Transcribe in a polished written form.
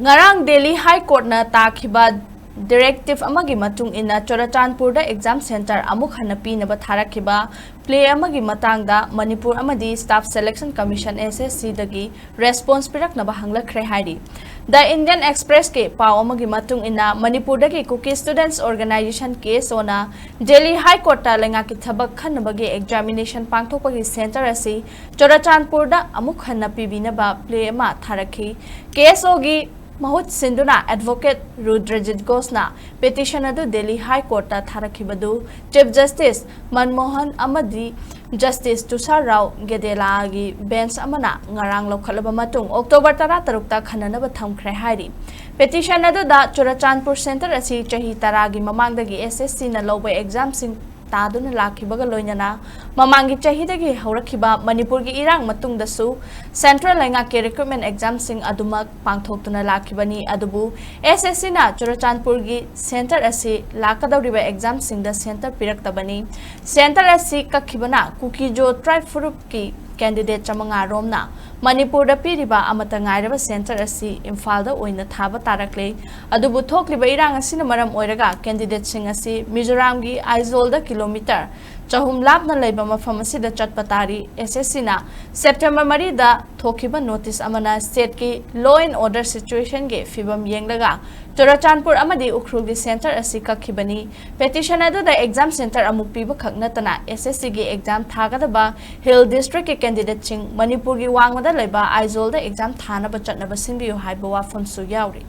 Ngarang Delhi High Court na takhiba Directive amagi matung ina Churachandpur da Exam Center Amuk Hanna Pibagi tharakiba play amagi matang-da Manipur amadi Staff Selection Commission Ssc Dagi response Piraknaba Hanglakhre Hairi. The Indian Express ke pau amagi matung ina Manipur dagi Cookie Students Organization case ona Delhi High Court ta lenga ki thabak khanabagi examination pangthokpagi center asi Churachandpur da Amuk Hanna Pibagi play ama tharaki case ogi Mahut Sinduna Advocate Rudrajit Gosna petition adu Delhi High Court ta tharakibadu Chief Justice Manmohan Amadi Justice Tushar Rao Gedela gi bench amana ngarang lokhalaba matung October 13 ta khananaba thamkhre hairi petition adu da Churachandpur Center asi chahi taragi mamangdagi SSC na loba exam sing Taduna Lakibaga Loinana, Mamangi Chahidagi Horakiba, Manipur Irang Matangda Central Lenga Recruitment Exam Sing Adumak Pangtotuna Lakibani Adubu, SSC na Churachandpur Center Asi Lakada River Exam Sing the Center Piraknaba Center Asi Kakibana, Kukijo Tribe Furupki candidate Chamanga Romna, Manipur da Piriba Amatangda Center Asi Imphal da Oina Thaba Tarakle, Adubu Tokliba Irang Asinamaram Oiraga, candidate Sing Asi, Mizoramgi, Aizol da kilometer Chahum Labna Leba Mafamasi da Chatpatari, SSC na September Marida Tokiba notice amana state ki law and order situation ge fibam yenglaga Churachandpur amadi Ukhrulgi center asi kakibani petition adu da exam center amuk piba khaknatana SSC ge exam thagadaba Hill district ke candidate sing Manipur gi wangmada leba Aizol da exam thana ba chatnaba singbiu haiba wafam su yauri